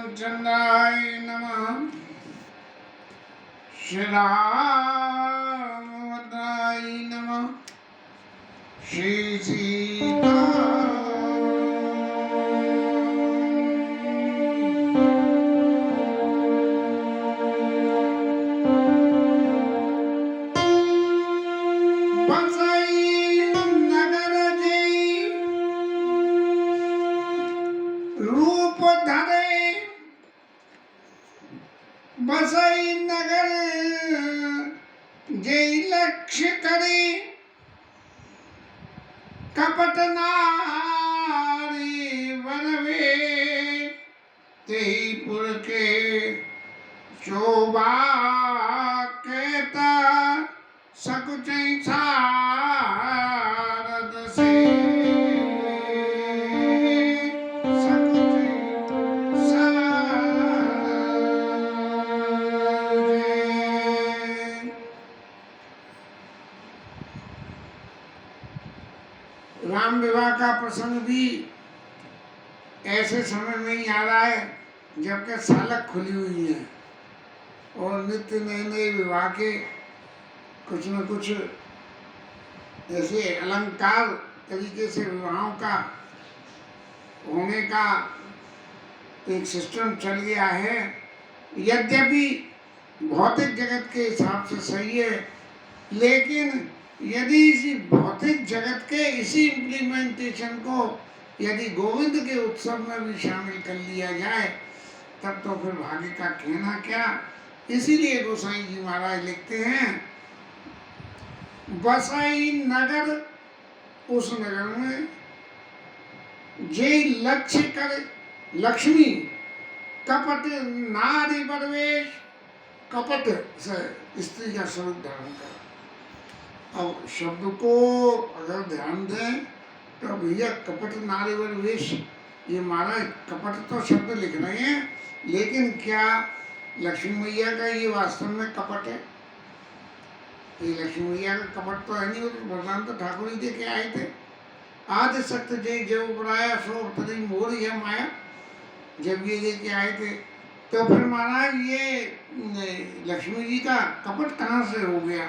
श्रीरामचंद्राय नमः। श्रीरामभद्राय नमः। श्री सीता रूप धरे बसई नगर जय लक्ष्य करे कपट नारी बनवे तेईपुर के शोभा कहता सकुच सारद से राम विवाह का प्रसंग भी ऐसे समय में ही आ रहा है जबकि सालक खुली हुई है और नित्य नए नए विवाह के कुछ न कुछ ऐसे अलंकार तरीके से विवाहों का होने का एक सिस्टम चल गया है। यद्यपि भौतिक जगत के हिसाब से सही है, लेकिन यदि इसी भौतिक जगत के इसी इम्प्लीमेंटेशन को यदि गोविंद के उत्सव में भी शामिल कर लिया जाए तब तो फिर भाग्य का कहना क्या। इसीलिए गोसाई जी महाराज लिखते हैं, बसाई नगर उस नगर में जे लक्ष्य कर लक्ष्मी कपट नारी परवेश, कपट से स्त्री का स्वरूप धारण कर। अब शब्द को अगर ध्यान दें तो भैया कपट नारीवर वेश, ये महाराज कपट तो शब्द लिख रहे हैं, लेकिन क्या लक्ष्मी मैया का ये वास्तव में कपट है? ये लक्ष्मी मैया का कपट तो है नहीं, भगवान तो ठाकुर ही दे के आए थे। आदि सत्य जय जय उपराया सो तरी मोर यह माया, जब ये दे के आए थे तो फिर महाराज ये लक्ष्मी जी का कपट कहाँ से हो गया?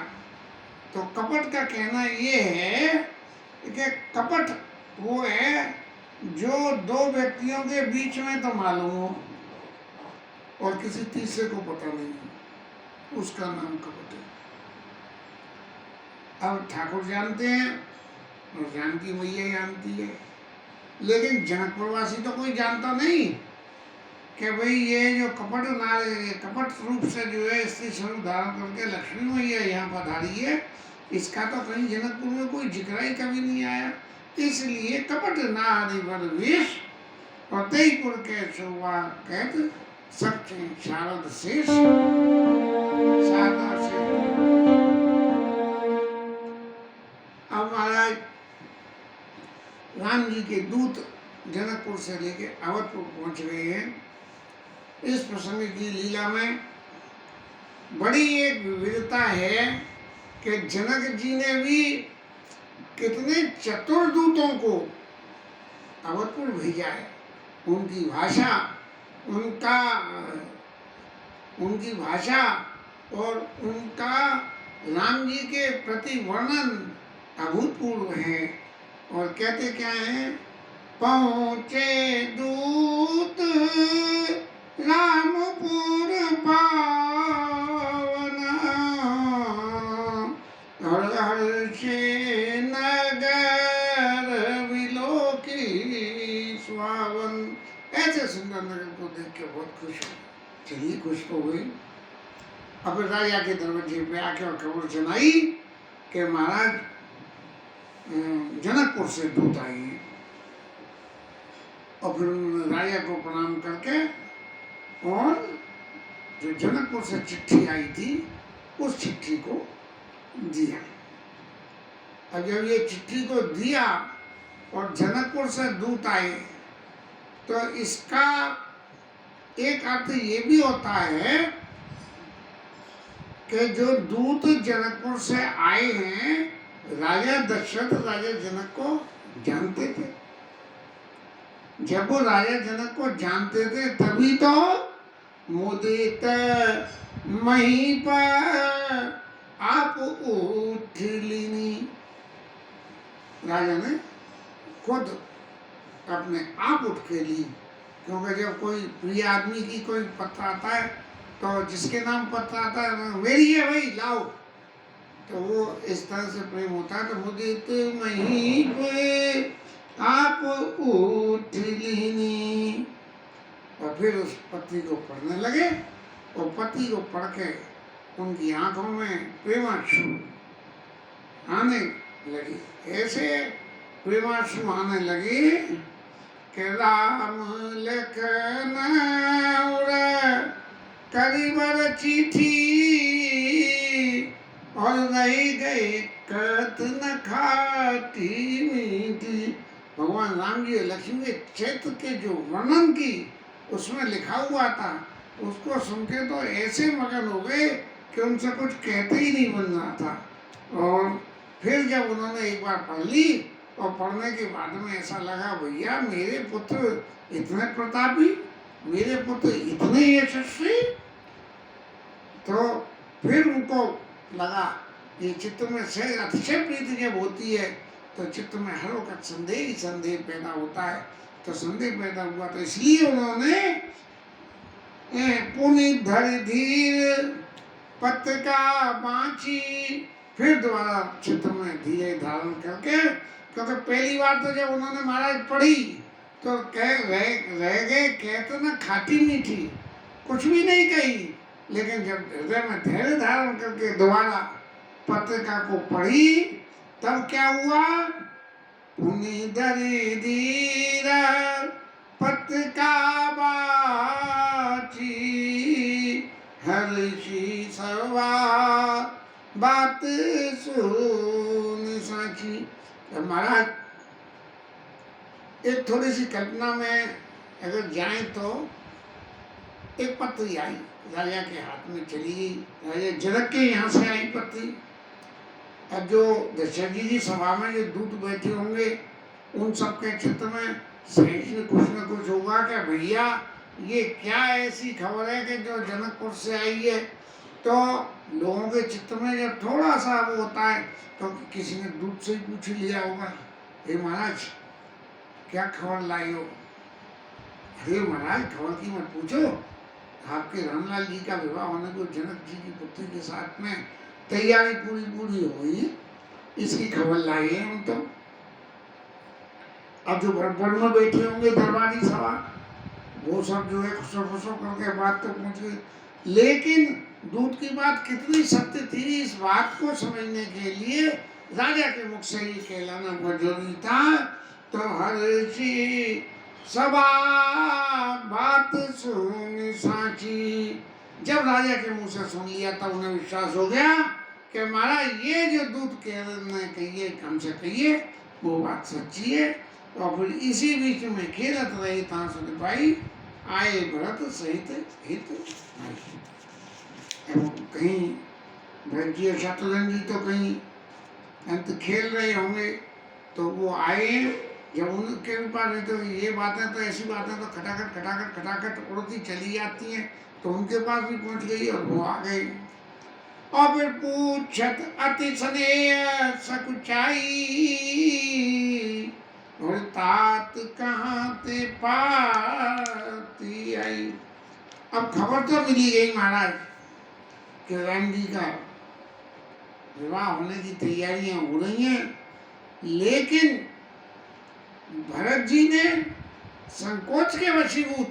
तो कपट का कहना ये है कि कपट वो है जो दो व्यक्तियों के बीच में तो मालूम हो और किसी तीसरे को पता नहीं हो, उसका नाम कपट है। अब ठाकुर जानते हैं और जानकी मैया जानती है, लेकिन जनकपुरवासी तो कोई जानता नहीं कि भाई ये जो कपट रूप से जो है स्त्री स्वरूप धारण करके लक्ष्मी मैया यहाँ पधारी है, इसका तो कहीं जनकपुर में कोई जिक्र ही कभी नहीं आया। इसलिए कपट नारी वर वेश और तेईपुर के शोभा कहत सच्चे शारद शेष शारदा से। अब महाराज राम जी के दूत जनकपुर से लेके अवधपुर पहुंच गए हैं। इस प्रसंग की लीला में बड़ी एक विविधता है कि जनक जी ने भी कितने चतुर दूतों को अवधपुर भेजा है। उनकी भाषा और उनका राम जी के प्रति वर्णन अभूतपूर्व है। और कहते क्या है, पहुँचे दूत रामपुर पावन बहुत खुश हो। चलिए खुश तो हुई। अब राजा के दरवाजे पे आके और खबर सुनाई कि महाराज जनकपुर से दूत आई है। और फिर उन्होंने राजा को प्रणाम करके और जो जनकपुर से चिट्ठी आई थी उस चिट्ठी को दिया। अब जब ये चिट्ठी को दिया और जनकपुर से दूत आए तो इसका एक अर्थ ये भी होता है कि जो दूत जनकपुर से आए हैं राजा दशरथ राजा जनक को जानते थे। जब वो राजा जनक को जानते थे तभी तो मुदित महीप आप उठ लीनी, राजा ने खुद अपने आप उठ के ली। क्योंकि जब कोई प्रिय आदमी की कोई पत्र आता है तो जिसके नाम पत्र आता है मेरी है भाई लाओ, तो वो इस तरह से प्रेम होता है। तो मुदित महीप आप उठ लीनी, और फिर उस पत्री को पढ़ने लगे और पत्री को पढ़ के उनकी आंखों में प्रेमाश्रु आने लगी। ऐसे प्रेमाश्रु आने लगे कि राम लखन करीबर चिट्ठी और रही गई कत न खाटी मीठी। भगवान राम जी लक्ष्मी के चैत्र के जो वर्णन की उसमें लिखा हुआ था उसको सुन के तो ऐसे मगन हो गए कि उनसे कुछ कहते ही नहीं बन रहा था। और फिर जब उन्होंने एक बार पढ़ ली और पढ़ने के बाद में ऐसा लगा भैया मेरे पुत्र इतने प्रतापी, मेरे पुत्र इतने यशस्वी, तो फिर उनको लगा ये चित्त में से अतिशय प्रीति जब होती है तो चित्त में हर वक्त संदेह ही संदेह पैदा होता है। तो संदेह पैदा हुआ तो इसलिए उन्होंने पुनि धर धीर पत्रिका बाँची, फिर दोबारा चित्त में धीरे धारण करके, क्योंकि पहली बार तो जब उन्होंने महाराज पढ़ी तो रह गए कहते ना खाटी मीठी, कुछ भी नहीं कही। लेकिन जब हृदय में धैर्य धारण करके दोबारा पत्रिका को पढ़ी तब क्या हुआ, पुनि धरि धीर पत्रिका बाची हर्षि सर्वा बात सुन साची। महाराज एक थोड़ी सी कल्पना में अगर जाएं तो एक पत्री आई राजा के हाथ में चली गई, राजा जनक के यहाँ से आई पत्री। अब जो दशरथ जी सभा में जो दूत बैठे होंगे उन सबके चित्त में सही कुछ न कुछ होगा कि भैया ये क्या ऐसी खबर है कि जो जनकपुर से आई है। तो लोगों के चित्त में जब थोड़ा सा वो होता है तो किसी ने दूत से ही पूछ लिया होगा, हे महाराज क्या खबर लाई हो। अरे महाराज खबर की मत पूछो, आपके रामलाल जी का विवाह होने को जनक जी की पुत्री के साथ में तैयारी पूरी हो गई है, इसकी खबर लाई है हम। तो अब जो बड़ में बैठे होंगे दरबारी सभा वो सब जो है खुशो करके बात तो पहुंच गई। लेकिन दूत की बात कितनी सत्य थी इस बात को समझने के लिए राजा के मुख से ये कहलाना बहुत जरूरी था। तो हर्षि सभा बात सुन साची, जब राजा के मुंह से सुन लिया तब उन्हें विश्वास हो गया कि महाराज ये जो दूत कहने कहिए हमसे कहिए वो बात सच्ची है। और फिर इसी बीच में खेलत रही तांसुर भाई आए भरत सहित हित। कहीं भरत जी और शत्रुघ्न जी तो कहीं अंत खेल रहे होंगे तो वो आए। जब उनके ऊपर तो ये बातें तो ऐसी बातें तो खटाखट उड़ती चली जाती हैं, तो उनके पास भी पहुंच गई और वो आ गए। और फिर पूछत अति स्नेह सकुचाई और तात कहाँ ते पाती आई। अब खबर तो मिली गई महाराज कि राम जी का विवाह होने की तैयारियां हो रही हैं, लेकिन भरत जी ने संकोच के वशीभूत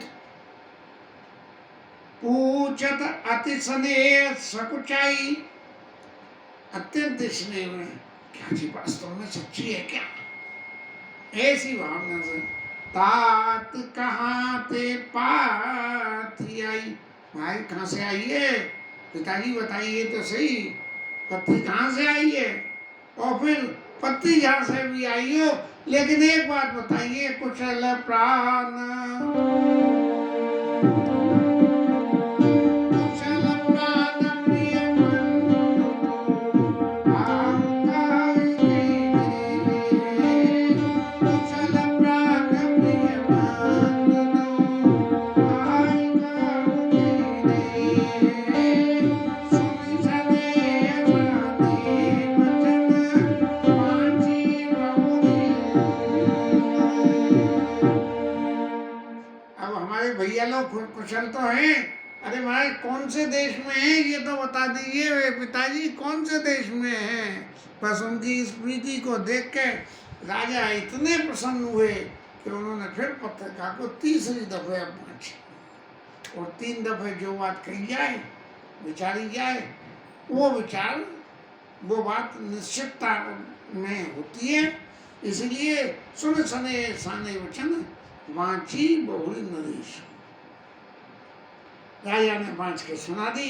पूछत अति स्नेह सकुचाई, अत्यंत स्नेह में, क्या जी वास्तव में सच्ची है क्या? ऐसी भावना से तात कहाँ ते पाती आई, भाई कहाँ से आई है? पिताजी बताइए तो सही, पत्ती कहाँ से आई है? और फिर पत्ती जहाँ से भी आई हो, लेकिन एक बात बताइए, कुशल प्राण भैया लोग कुशल तो हैं। अरे भाई कौन से देश में है ये तो बता दीजिए पिताजी, कौन से देश में है? बस उनकी इस प्रीति को देख के राजा इतने प्रसन्न हुए कि उन्होंने फिर पत्रिका को तीसरी दफे पहुंची, और 3 दफे जो बात कही जाए, विचारी जाए, वो विचार, वो बात निश्चितता में होती है। इसलिए सुन सने साने वचन वाची बहुरी नरेश, राजा ने बाँच के सुना दी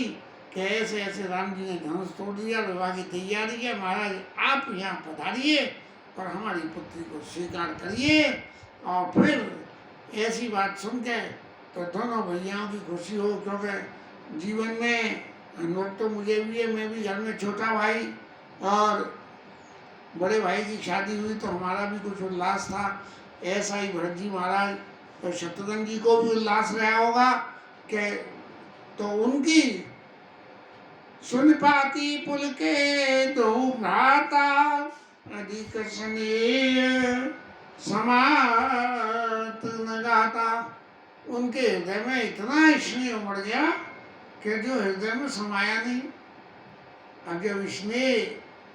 कि ऐसे ऐसे राम जी ने धनुष तोड़ दिया, विवाह की तैयारी है, महाराज आप यहाँ पधारिए और हमारी पुत्री को स्वीकार करिए। और फिर ऐसी बात सुन के तो दोनों भैयाओं की खुशी हो, क्योंकि जीवन में अनुभव तो मुझे भी है, मैं भी घर में छोटा भाई, और बड़े भाई की शादी हुई तो हमारा भी कुछ उल्लास था। ऐसा ही भरत जी महाराज और शत्रुघ्न जी को भी उल्लास रहा होगा कि तो उनकी सुन पाती पुल के दो भ्राता, अधिक स्नेह समात न गाता। उनके हृदय में इतना स्नेह उमड़ गया कि जो हृदय में समाया नहीं। अब जब स्नेह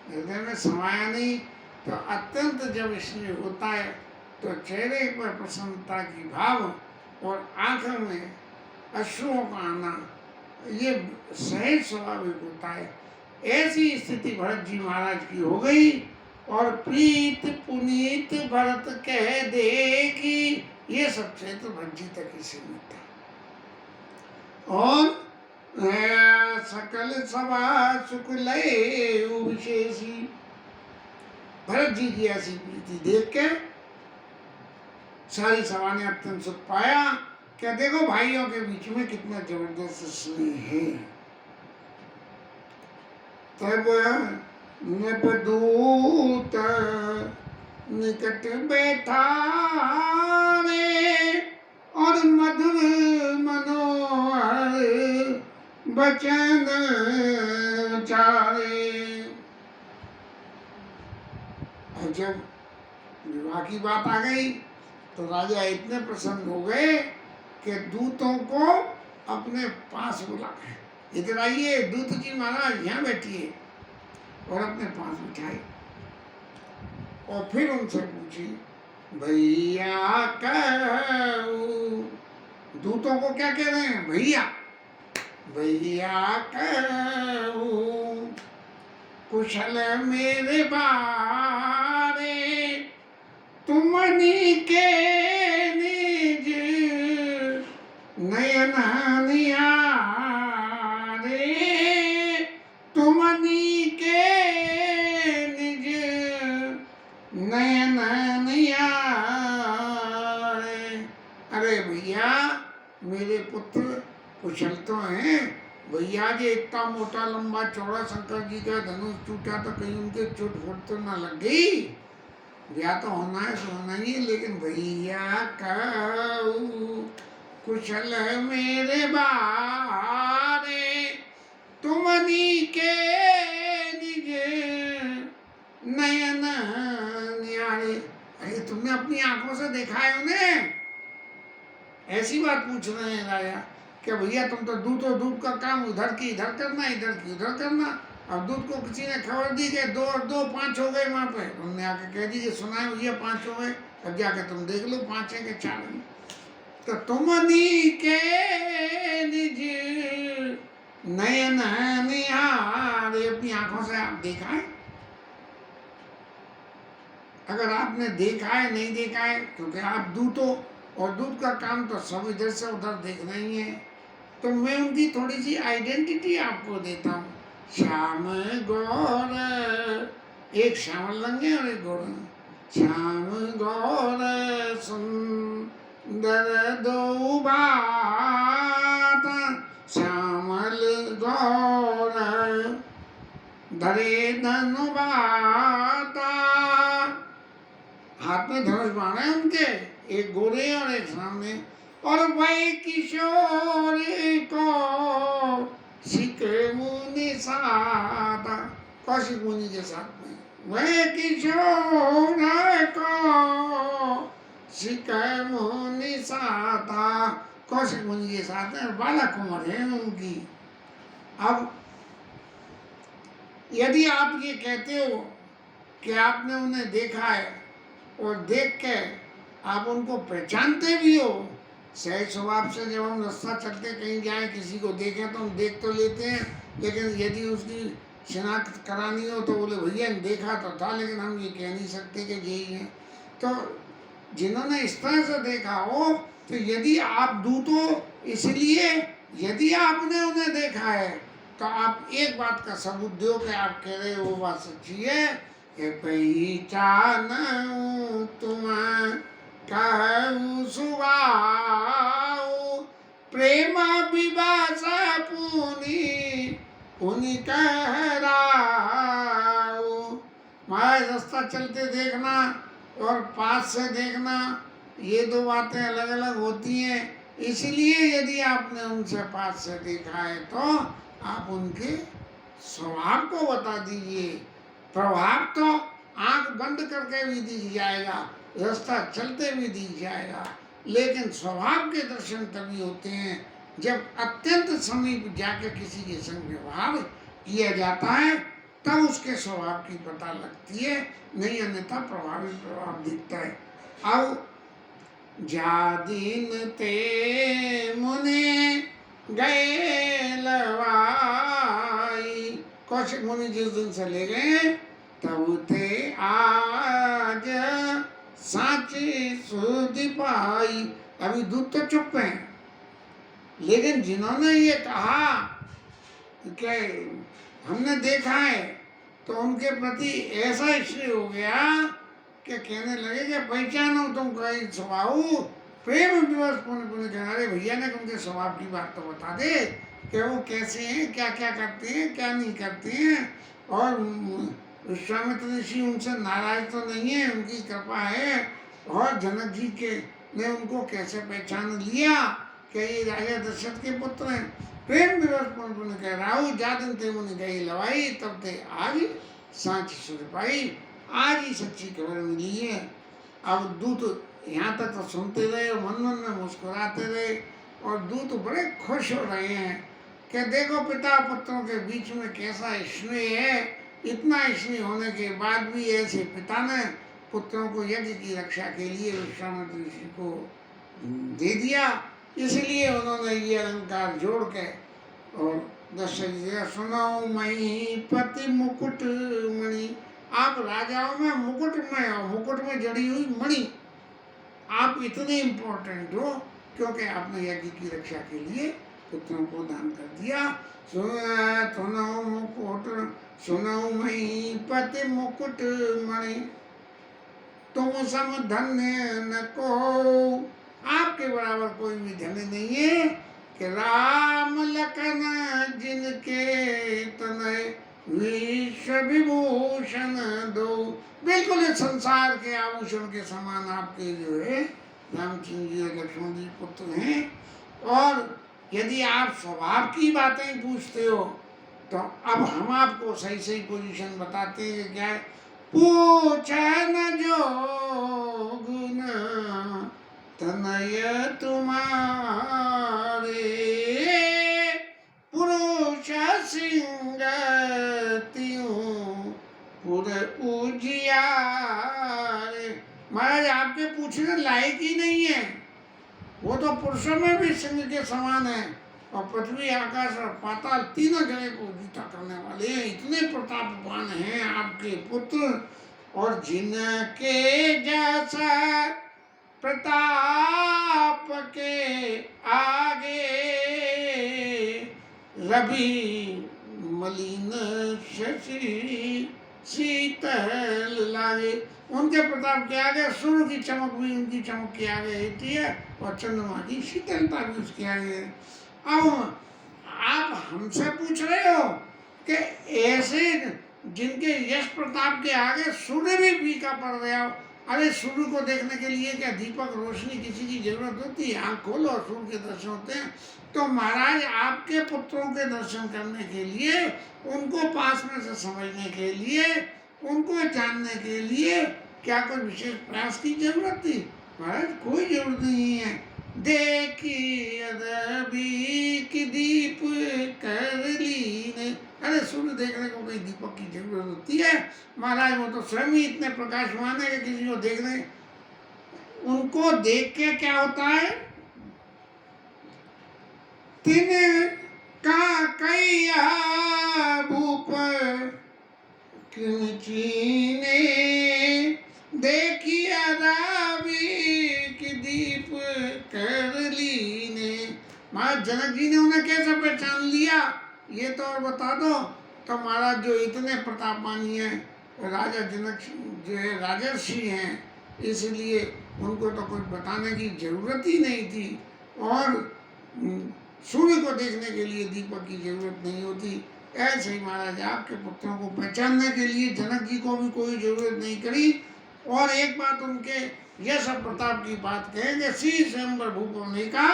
हृदय में समाया नहीं तो अत्यंत जब स्नेह होता है तो चेहरे पर प्रसन्नता की भाव और आंखों में अश्रुओं का आना, ये सहज स्वाभाविक होता है। ऐसी स्थिति भरत जी महाराज की हो गई, और प्रीत पुनीत भरत कह दे कि ये सब क्षेत्र भरत जी तक ही सीमित था। और सकल सभा सुख लय विशेषी, भरत जी की ऐसी प्रीति देख के सारी सभा ने अत्यंत सुख पाया। क्या देखो भाइयों के बीच में कितना जबरदस्त स्नेह है। तब नृपदूत निकट बैठा रे, और मधुर मनोहर बचन चारे। और जब विवाह की बात आ गई तो राजा इतने प्रसन्न हो गए कि दूतों को अपने पास बुलाए, इधर आइए दूत जी महाराज यहाँ बैठिए, और अपने पास बिठाए। और फिर उनसे पूछी, भैया कहूँ, दूतों को क्या कह रहे हैं? भैया, भैया कहूँ कुशल मेरे बारे, तुमनी के निज नयन निहारे, तुमनी के निज नयन निहारे। अरे भैया मेरे पुत्र कुशल तो हैं, भैया जी इतना मोटा लंबा चौड़ा शंकर जी का धनुष टूटा तो कहीं उनके चोट फुट तो न लग गई? ब्याह तो होना है सो होना ही, लेकिन भैया कहूँ कुशल मेरे बारे, तुमनी के निज नयन न्यारे। अरे तुमने अपनी आंखों से देखा है उन्हें? ऐसी बात पूछ रहे हैं राजा कि भैया तुम तो दूध का काम उधर की इधर करना, इधर की उधर करना। अब दूध को किसी ने खबर दी कि 2 और 2 5 हो गए वहाँ पे, उन्होंने आके कह दी कि सुना है भैया 5 हो गए, अब जाके तुम देख लो 5 है कि 4 है। तो तुमनी के निज नयन निहारे, अपनी आंखों से आप देखा है? अगर आपने देखा है, नहीं देखा है, क्योंकि आप दूत हो और दूत का काम तो सब इधर से उधर देखना ही है, तो मैं उनकी थोड़ी सी आइडेंटिटी आपको देता हूँ। श्याम गौर, एक श्यामल रंग है और एक गौर रंग। श्याम गौर सुंदर दो बात, श्यामल गौर धरे धनु बाता। हाथ में धनुष बाण है उनके, एक गोरे और एक सामने। और वही किशोर को सिके मुनि साता, कौशिक मुनि के साथ में वही किशोर को सिके मुनि साता, कौशिक मुनि के साथ में बालक उम्र है उनकी। अब यदि आप ये कहते हो कि आपने उन्हें देखा है और देख के आप उनको पहचानते भी हो, सहज स्वभाव से जब हम रास्ता चलते कहीं जाए किसी को देखें तो हम देख तो लेते हैं, लेकिन यदि उसकी शिनाख्त करानी हो तो बोले भैया देखा तो था, लेकिन हम ये कह नहीं सकते कि यही है। तो जिन्होंने इस तरह से देखा हो, तो यदि आप दूत हो, इसलिए यदि आपने उन्हें देखा है तो आप एक बात का सबूत दो कि आप कह रहे हो वो बात सच्ची है कि पहचान तुम कहूँ सुभाऊ, प्रेम विवास पुनि पुनि कहराऊ। महाराज रास्ता चलते देखना और पास से देखना, ये दो बातें अलग अलग होती हैं। इसलिए यदि आपने उनसे पास से देखा है तो आप उनके स्वभाव को बता दीजिए। प्रभाव तो आंख बंद करके भी दिख जाएगा, रास्ता चलते भी दिख जाएगा, लेकिन स्वभाव के दर्शन तभी होते हैं जब अत्यंत समीप जाकर किसी के संग व्यवहार किया जाता है, तब उसके स्वभाव की पता लगती है, नहीं अन्यथा प्रभाव दिखता है। अब जा दिन ते मुने गए लवाई, कौशिक मुनि जिस दिन से ले गए तब ते आज साची सुधि पाई। अभी दूत तो चुप हैं, लेकिन जिन्होंने ये कहा कि हमने देखा है, तो उनके प्रति ऐसा इश्क हो गया कि कहने लगे कि पहचानो तुम कहीं स्वभाव, प्रेम विवश पुण्य पुण्य कह रहे भैया ने उनके स्वभाव की बात तो बता दे कि वो कैसे हैं, क्या क्या करते हैं, क्या नहीं करते हैं, और विश्वामित्र ऋषि उनसे नाराज तो नहीं है, उनकी कृपा है, और जनक जी के ने उनको कैसे पहचान लिया कि ये राजा दशरथ के पुत्र हैं। प्रेम विवश पुण्य पुण्य कह राहु, जा दिन ते मुनि गई लवाई, तब ते आज सांच सुर पाई। आज ही सच्ची खबर मिली है। अब दूत यहाँ तक तो सुनते रहे और मन मन में मुस्कुराते रहे, और दूत बड़े खुश हो रहे हैं कि देखो पिता पुत्रों के बीच में कैसा स्नेह है। इतना स्नेह होने के बाद भी ऐसे पिता ने पुत्रों को यज्ञ की रक्षा के लिए विश्वामित्र ऋषि को दे दिया, इसलिए उन्होंने ये अलंकार जोड़ के और दशरथ जी सुनाओ मई पति मुकुट मणि, आप राजाओं में मुकुट में हो, मुकुट में जड़ी हुई मणि, आप इतने इम्पोर्टेंट हो क्योंकि आपने यज्ञ की रक्षा के लिए पुत्रों को दान कर दिया। सुनो मुकुट सुनो मई पति मुकुट मणि, तुम सम धन्य न को, आपके बराबर कोई भी धन्य नहीं है कि राम लखन जिनके तनय विश्व विभूषण दो। बिल्कुल इस संसार के आभूषण के समान आपके जो है रामचंद्र जी और लक्ष्मण जी पुत्र हैं। और यदि आप स्वभाव की बातें पूछते हो तो अब हम आपको सही सही पोजीशन बताते हैं। क्या है? पूछन जो गुण तनय तुम्हारे, पुरुष सिंह त्यों पुर उजियारे। महाराज आपके पूछने लायक ही नहीं है, वो तो पुरुषों में भी सिंह के समान है, और पृथ्वी आकाश और पाताल तीनों जगह को जीता करने वाले हैं। इतने प्रतापवान हैं आपके पुत्र, और जिनके जैसा प्रताप के आगे रवि मलिन शशि शीतल लागे। उनके प्रताप के आगे सूर्य की चमक भी उनकी चमक के आगे होती है, और चंद्रमा की शीतलता भी उसके आगे है। अब आप हमसे पूछ रहे हो कि ऐसे जिनके यश प्रताप के आगे सूर्य भी फीका पड़ गया हो। अरे सूर्य को देखने के लिए क्या दीपक रोशनी किसी की जरूरत होती है? आँख खोलो और सूर्य के दर्शन होते हैं। तो महाराज आपके पुत्रों के दर्शन करने के लिए, उनको पास में से समझने के लिए, उनको जानने के लिए क्या कोई विशेष प्रयास की जरूरत थी? महाराज कोई जरूरत नहीं है। देखी अदबी की दीप कर लीन। अरे सूर्य देखने को कोई दीपक की जरूरत होती है? महाराज वो तो स्वयं ही इतने प्रकाशमान है कि किसी को देखने, उनको देख के क्या होता है? तिन का कैया भूप चीने देखी अदावी की दीप कर लीने। महाराज जनक जी ने उन्हें कैसे पहचान लिया, ये तो और बता दो। तो महाराज जो इतने प्रतापमानी हैं, राजा जनक जो है राजर्षि हैं, इसलिए उनको तो कुछ बताने की जरूरत ही नहीं थी, और सूर्य को देखने के लिए दीपक की जरूरत नहीं होती। ऐसे ही महाराज आपके पुत्रों को पहचानने के लिए जनक जी को भी कोई जरूरत नहीं करी। और एक बात उनके यश प्रताप की बात कहेंगे, शीश अंबर भूपने का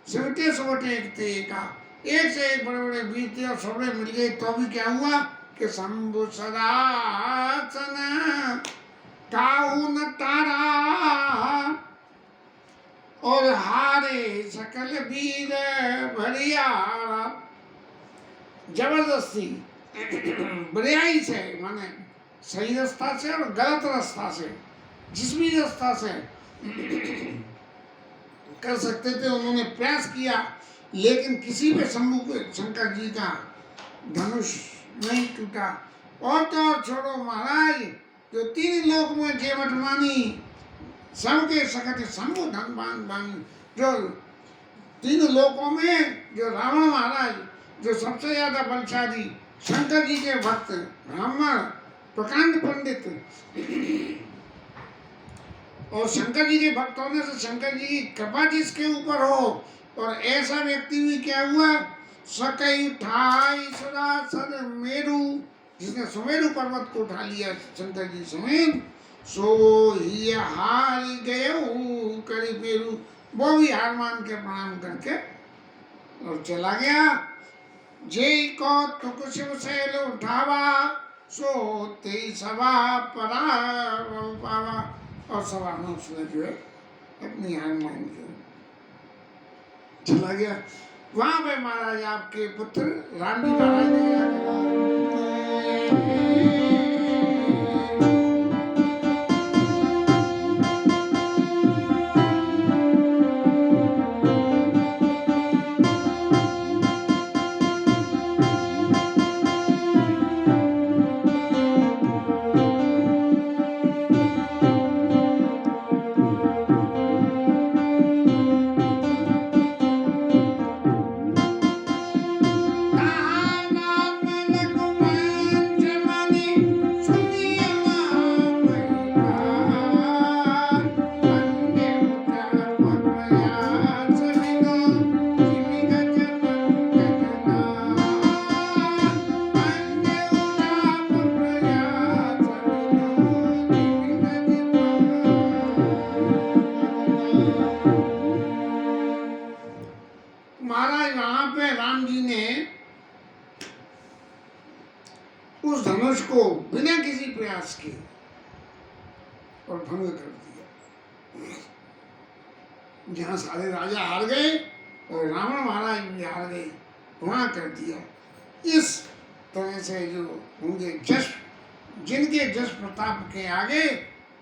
सिमटे सोटे एक थे का। एक से एक बड़े बड़े वीर थे और सबड़े मिल गए, तो भी क्या हुआ कि शंभु सदासन काहू न तारा, और हारे सकल वीर भरियारा। जबरदस्ती बुराई से, माने सही रास्ता से और गलत रास्ता से, जिस भी रास्ता से कर सकते थे उन्होंने प्रयास किया, लेकिन किसी पे शंभू को शंकर जी का धनुष नहीं टूटा। और तो और छोड़ो महाराज, जो तीन लोक में जेवट मानी सबके सकट शंभु धनवान बानी। जो तीन लोकों में जो रावण महाराज, जो सबसे ज्यादा बलशाली, शंकर जी के भक्त ब्राह्मण प्रकांड पंडित, और शंकर जी के भक्त होने से शंकर जी की कृपा जिसके ऊपर हो, और ऐसा व्यक्ति भी क्या हुआ, सकई उठाई सरासर मेरु, जिसने सुमेरु पर्वत को उठा लिया शंकर जी समेत, सो ही हार गए करी पेरू। वो भी हार मान के प्रणाम करके और चला गया। जय को तुक शिव शैल उठावा, सो ते सभा परा पावा। और सभा में उसने जो है अपनी हार मान के चला गया। वहां पे महाराज आपके पुत्र राम जी महाराज ने उस धनुष को बिना किसी प्रयास के और भंग कर दिया। जहां सारे राजा हार गए और रावण महाराज भी हार गए, वहां कर दिया। इस तरह से जो उनके जश, जिनके जश प्रताप के आगे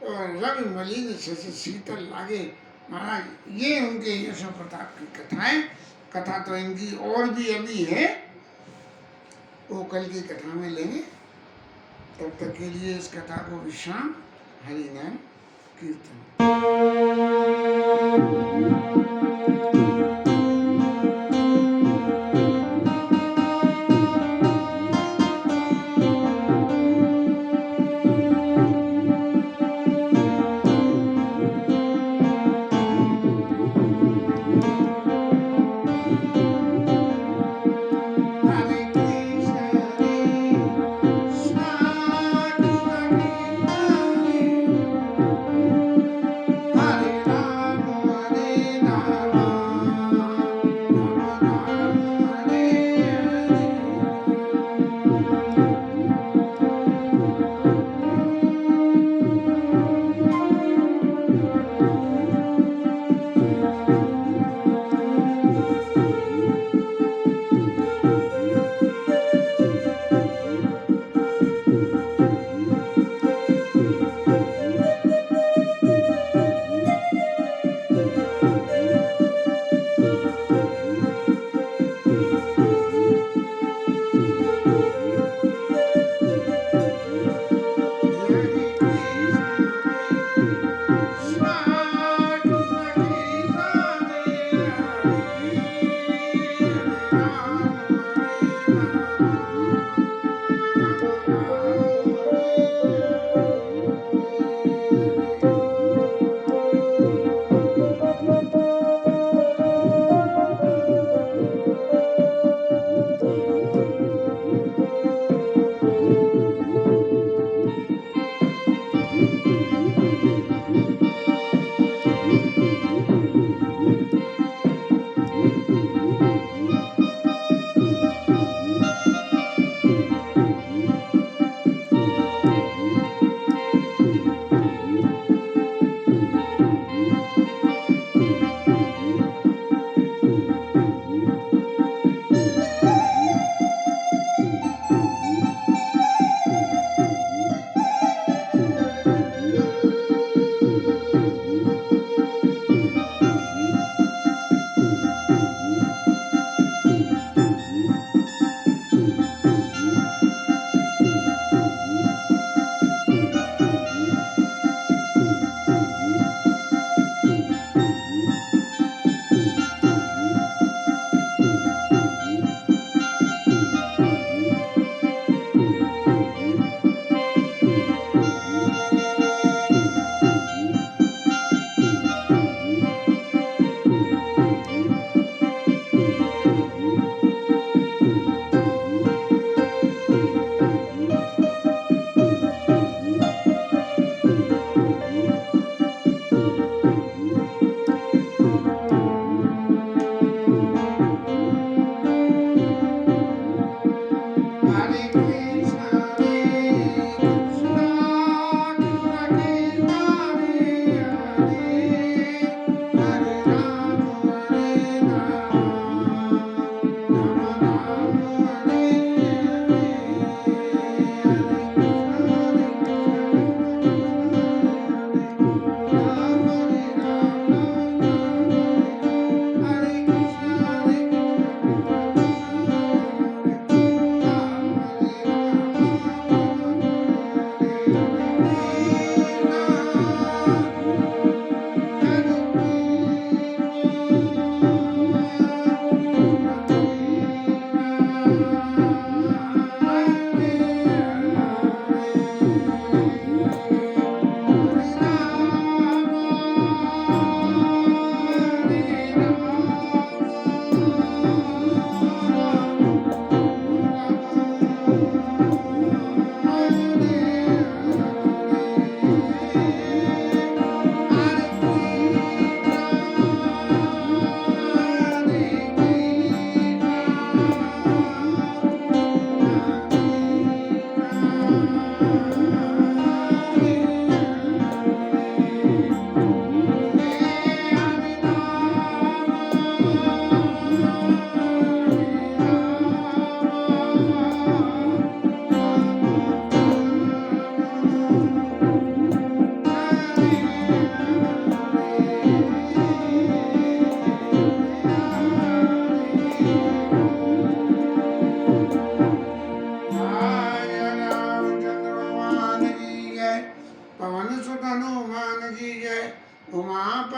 रवि मलिन से शीतल लागे, महाराज ये उनके यशो प्रताप की कथाएं। कथा तो इनकी और भी अभी है, वो कल की कथा में लेंगे। तब तक के लिए इस कथा को विश्राम। हरि नाम कीर्तन। Hare Rama, Hare Rama,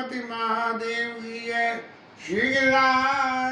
Ganpati Mahadev की जय। श्री राम